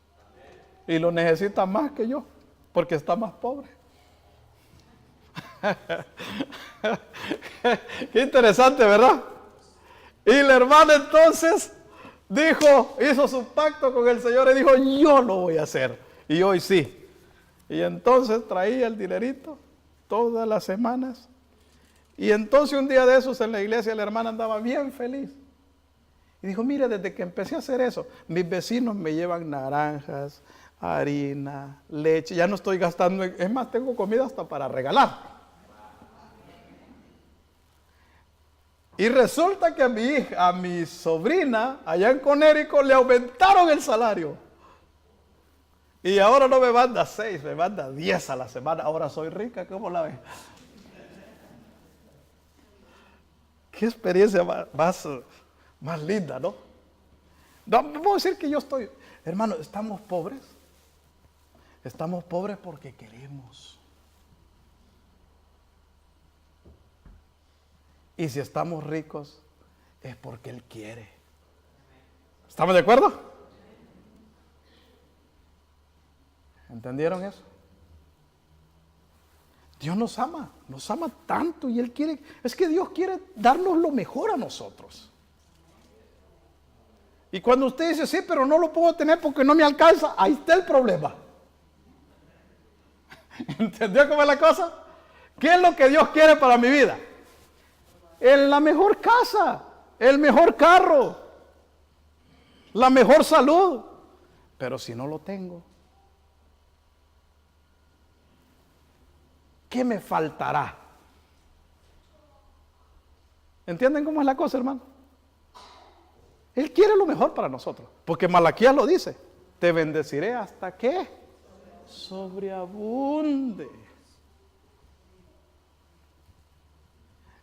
[SPEAKER 1] Y lo necesita más que yo, porque está más pobre. Qué interesante, ¿verdad? Y la hermana entonces dijo, hizo su pacto con el Señor y dijo, yo lo voy a hacer. Y hoy sí. Y entonces traía el dinerito todas las semanas. Y entonces un día de esos en la iglesia la hermana andaba bien feliz. Y dijo, mire, desde que empecé a hacer eso, mis vecinos me llevan naranjas, harina, leche. Ya no estoy gastando, es más, tengo comida hasta para regalar. Y resulta que a mi sobrina, allá en Connecticut, le aumentaron el salario. Y ahora no me manda 6, me manda 10 a la semana. Ahora soy rica, ¿cómo la ves? Qué experiencia más linda, ¿no? No puedo decir que yo estoy, hermano, estamos pobres. Estamos pobres porque queremos. Y si estamos ricos, es porque Él quiere. ¿Estamos de acuerdo? ¿Entendieron eso? Dios nos ama tanto y Él quiere, es que Dios quiere darnos lo mejor a nosotros. Y cuando usted dice, sí, pero no lo puedo tener porque no me alcanza, ahí está el problema. ¿Entendió cómo es la cosa? ¿Qué es lo que Dios quiere para mi vida? La mejor casa, el mejor carro, la mejor salud. Pero si no lo tengo, ¿qué me faltará? ¿Entienden cómo es la cosa, hermano? Él quiere lo mejor para nosotros, porque Malaquías lo dice, te bendeciré hasta que sobreabunde.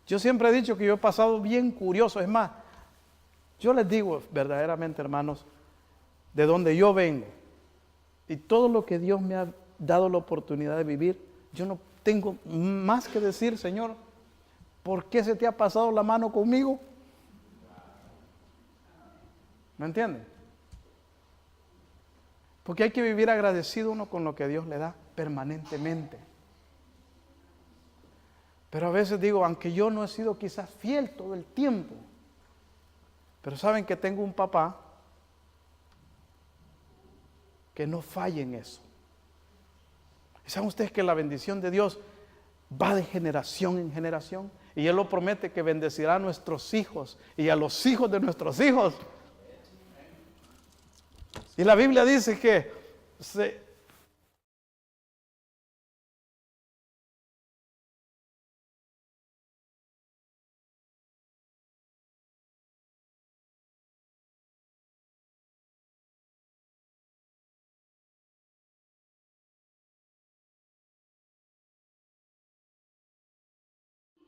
[SPEAKER 1] Yo siempre he dicho que yo he pasado bien curioso, es más, yo les digo verdaderamente, hermanos, de donde yo vengo y todo lo que Dios me ha dado la oportunidad de vivir, yo no tengo más que decir, Señor, ¿por qué se te ha pasado la mano conmigo? ¿Me entienden? Porque hay que vivir agradecido uno con lo que Dios le da permanentemente. Pero a veces digo, aunque yo no he sido quizás fiel todo el tiempo, pero saben que tengo un papá que no falla en eso. ¿Y saben ustedes que la bendición de Dios va de generación en generación? Y Él lo promete que bendecirá a nuestros hijos y a los hijos de nuestros hijos. Y la Biblia dice que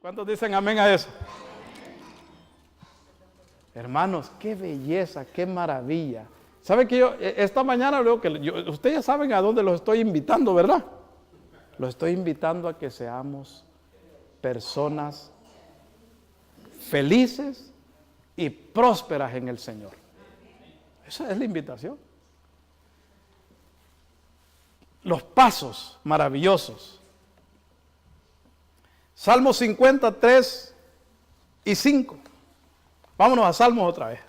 [SPEAKER 1] ¿cuántos dicen amén a eso? Hermanos, qué belleza, qué maravilla. ¿Saben que yo esta mañana veo que ustedes ya saben a dónde los estoy invitando, ¿verdad? Los estoy invitando a que seamos personas felices y prósperas en el Señor. Esa es la invitación. Los pasos maravillosos. Salmos 53 y 5. Vámonos a Salmos otra vez.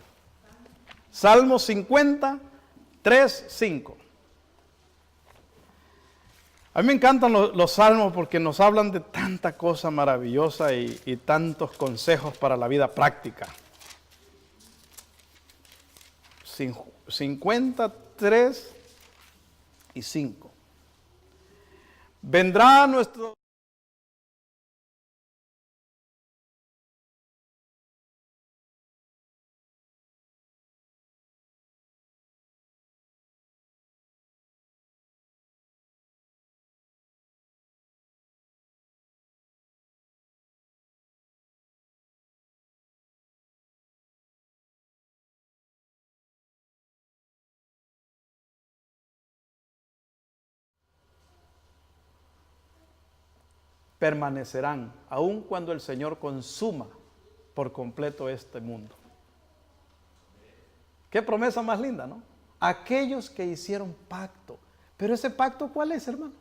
[SPEAKER 1] Salmos 53, 5. A mí me encantan los salmos porque nos hablan de tanta cosa maravillosa y tantos consejos para la vida práctica. 53 y 5. Vendrá nuestro permanecerán, aun cuando el Señor consuma por completo este mundo. Qué promesa más linda, ¿no? Aquellos que hicieron pacto. Pero ese pacto, ¿cuál es, hermanos?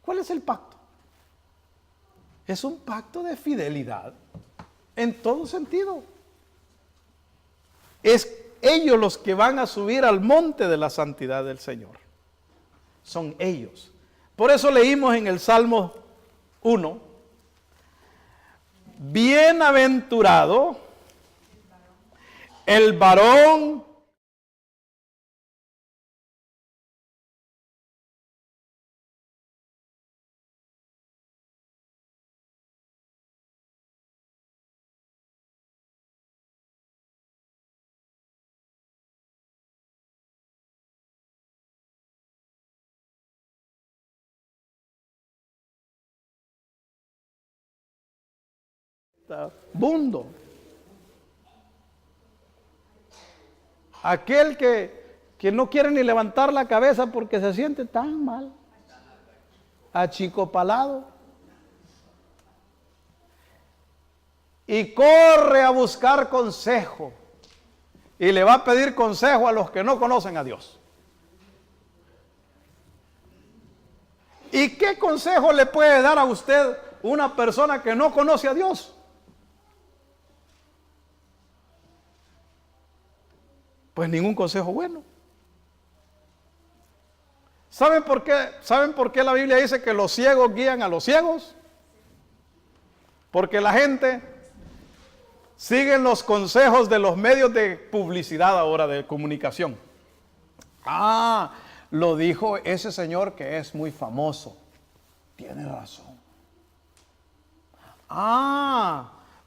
[SPEAKER 1] ¿Cuál es el pacto? Es un pacto de fidelidad en todo sentido. Es ellos los que van a subir al monte de la santidad del Señor. Son ellos. Por eso leímos en el Salmo 1, bienaventurado el varón mundo. Aquel que que no quiere ni levantar la cabeza porque se siente tan mal, achicopalado, y corre a buscar consejo, y le va a pedir consejo a los que no conocen a Dios. ¿Y qué consejo le puede dar a usted una persona que no conoce a Dios? Pues ningún consejo bueno. ¿Saben por qué? ¿Saben por qué la Biblia dice que los ciegos guían a los ciegos? Porque la gente sigue los consejos de los medios de publicidad ahora, de comunicación. Lo dijo ese señor que es muy famoso. Tiene razón.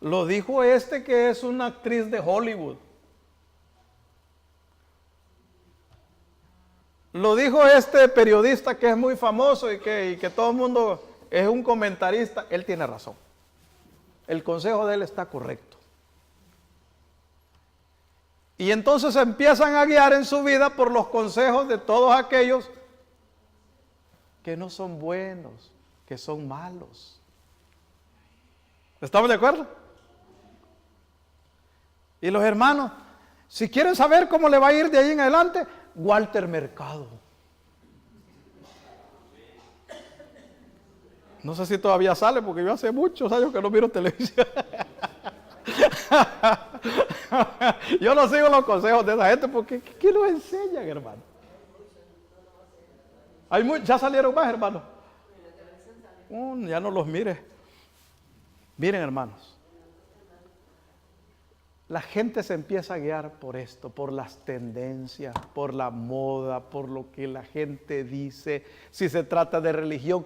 [SPEAKER 1] Lo dijo este que es una actriz de Hollywood. Lo dijo este periodista que es muy famoso y que todo el mundo es un comentarista. Él tiene razón. El consejo de él está correcto. Y entonces empiezan a guiar en su vida por los consejos de todos aquellos que no son buenos, que son malos. ¿Estamos de acuerdo? Y los hermanos, si quieren saber cómo le va a ir de ahí en adelante, Walter Mercado. No sé si todavía sale porque yo hace muchos años que no miro televisión. Yo no sigo los consejos de esa gente porque ¿qué nos enseñan, hermano? Ya salieron más, hermano. Ya no los mire. Miren, hermanos. La gente se empieza a guiar por esto, por las tendencias, por la moda, por lo que la gente dice. Si se trata de religión,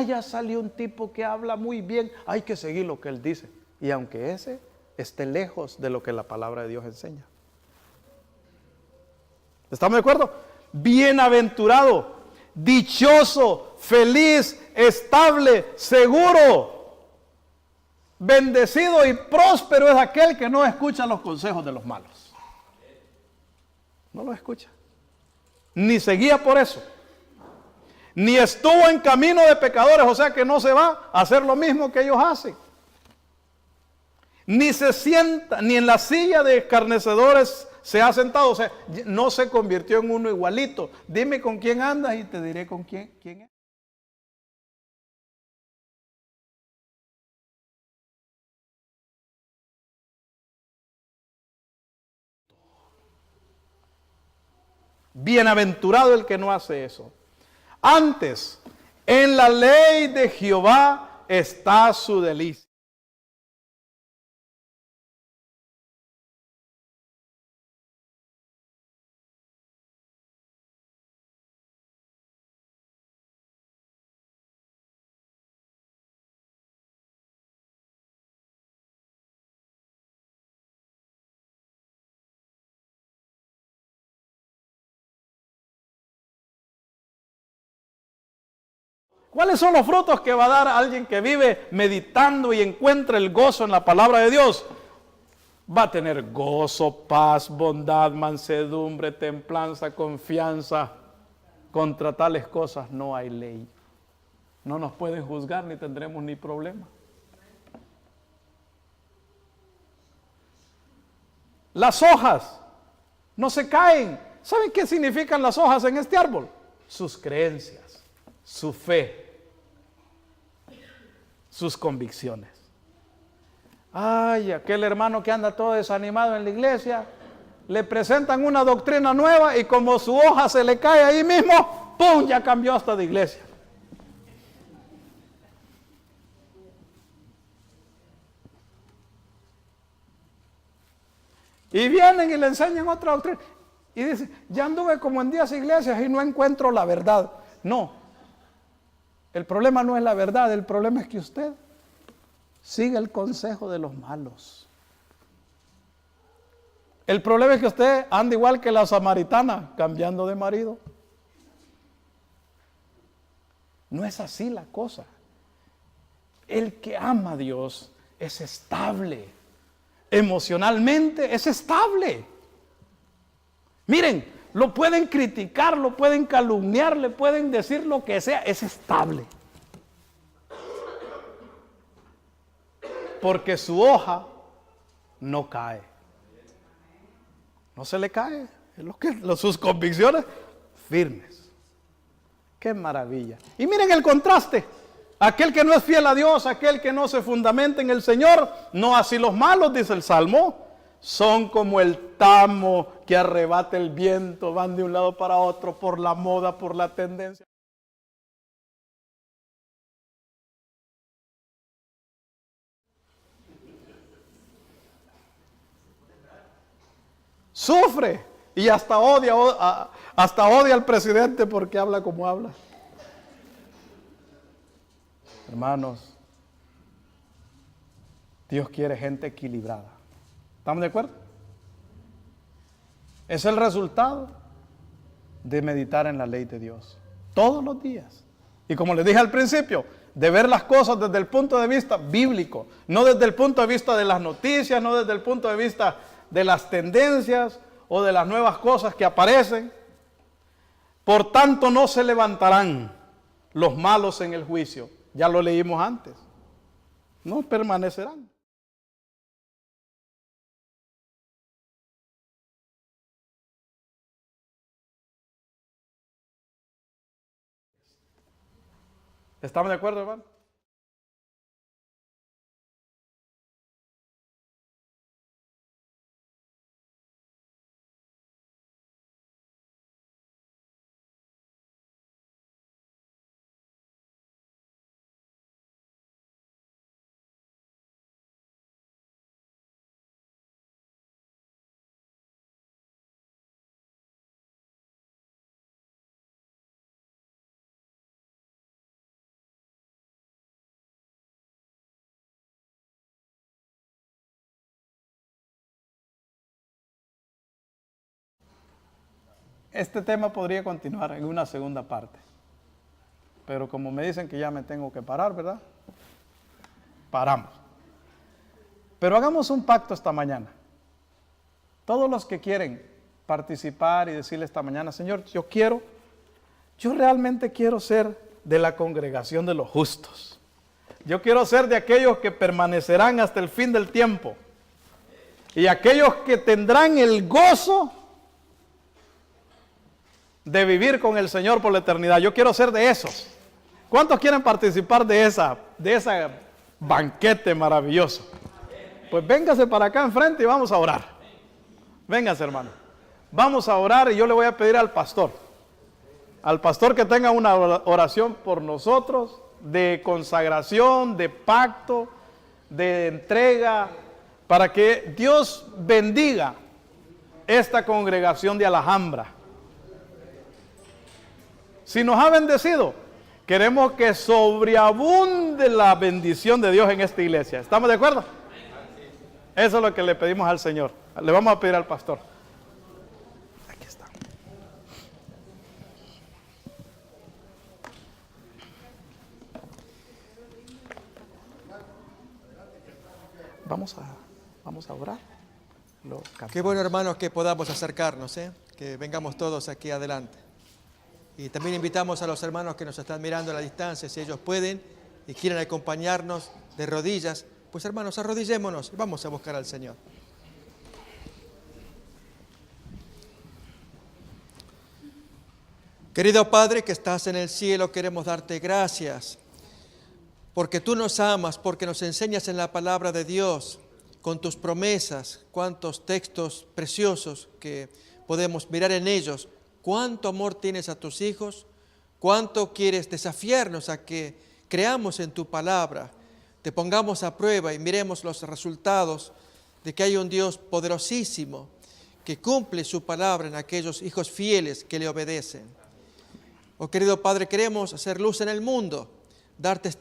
[SPEAKER 1] ya salió un tipo que habla muy bien, hay que seguir lo que él dice. Y aunque ese esté lejos de lo que la palabra de Dios enseña. ¿Estamos de acuerdo? Bienaventurado, dichoso, feliz, estable, seguro, bendecido y próspero es aquel que no escucha los consejos de los malos. No los escucha. Ni se guía por eso. Ni estuvo en camino de pecadores, o sea que no se va a hacer lo mismo que ellos hacen. Ni se sienta, ni en la silla de escarnecedores se ha sentado, o sea, no se convirtió en uno igualito. Dime con quién andas y te diré con quién es. Bienaventurado el que no hace eso. Antes, en la ley de Jehová está su delicia. ¿Cuáles son los frutos que va a dar alguien que vive meditando y encuentra el gozo en la palabra de Dios? Va a tener gozo, paz, bondad, mansedumbre, templanza, confianza. Contra tales cosas no hay ley. No nos pueden juzgar ni tendremos ni problema. Las hojas no se caen. ¿Saben qué significan las hojas en este árbol? Sus creencias, su fe, sus convicciones. Aquel hermano que anda todo desanimado en la iglesia, le presentan una doctrina nueva y como su hoja se le cae ahí mismo, ¡pum!, ya cambió hasta de iglesia. Y vienen y le enseñan otra doctrina. Y dicen, ya anduve como en 10 iglesias y no encuentro la verdad. No. El problema no es la verdad, el problema es que usted sigue el consejo de los malos. El problema es que usted anda igual que la samaritana, cambiando de marido. No es así la cosa. El que ama a Dios es estable. Emocionalmente es estable. Miren, Lo pueden criticar, lo pueden calumniar, le pueden decir lo que sea, es estable. Porque su hoja no cae. No se le cae. Es sus convicciones firmes. ¡Qué maravilla! Y miren el contraste. Aquel que no es fiel a Dios, aquel que no se fundamenta en el Señor, no así los malos, dice el Salmo. Son como el tamo que arrebata el viento, van de un lado para otro por la moda, por la tendencia. Sufre y hasta odia al presidente porque habla como habla. Hermanos, Dios quiere gente equilibrada. ¿Estamos de acuerdo? Es el resultado de meditar en la ley de Dios todos los días. Y como les dije al principio, de ver las cosas desde el punto de vista bíblico, no desde el punto de vista de las noticias, no desde el punto de vista de las tendencias o de las nuevas cosas que aparecen. Por tanto, no se levantarán los malos en el juicio. Ya lo leímos antes. No permanecerán. ¿Estamos de acuerdo, hermano? Este tema podría continuar en una segunda parte. Pero como me dicen que ya me tengo que parar, ¿verdad? Paramos. Pero hagamos un pacto esta mañana. Todos los que quieren participar y decirle esta mañana, Señor, yo realmente quiero ser de la congregación de los justos. Yo quiero ser de aquellos que permanecerán hasta el fin del tiempo. Y aquellos que tendrán el gozo de vivir con el Señor por la eternidad. Yo quiero ser de esos. ¿Cuántos quieren participar de esa banquete maravilloso? Pues véngase para acá enfrente y vamos a orar. Véngase, hermano. Vamos a orar y yo le voy a pedir al pastor que tenga una oración por nosotros, de consagración, de pacto, de entrega, para que Dios bendiga esta congregación de Alhambra. Si nos ha bendecido, queremos que sobreabunde la bendición de Dios en esta iglesia. ¿Estamos de acuerdo? Eso es lo que le pedimos al Señor. Le vamos a pedir al pastor. Aquí está. Vamos a orar.
[SPEAKER 2] Qué bueno, hermanos, que podamos acercarnos, que vengamos todos aquí adelante. Y también invitamos a los hermanos que nos están mirando a la distancia, si ellos pueden y quieren acompañarnos de rodillas, pues hermanos, arrodillémonos y vamos a buscar al Señor. Querido Padre que estás en el cielo, queremos darte gracias, porque tú nos amas, porque nos enseñas en la palabra de Dios, con tus promesas, cuántos textos preciosos que podemos mirar en ellos. Cuánto amor tienes a tus hijos, cuánto quieres desafiarnos a que creamos en tu palabra, te pongamos a prueba y miremos los resultados de que hay un Dios poderosísimo que cumple su palabra en aquellos hijos fieles que le obedecen. Oh querido Padre, queremos hacer luz en el mundo, dar testimonio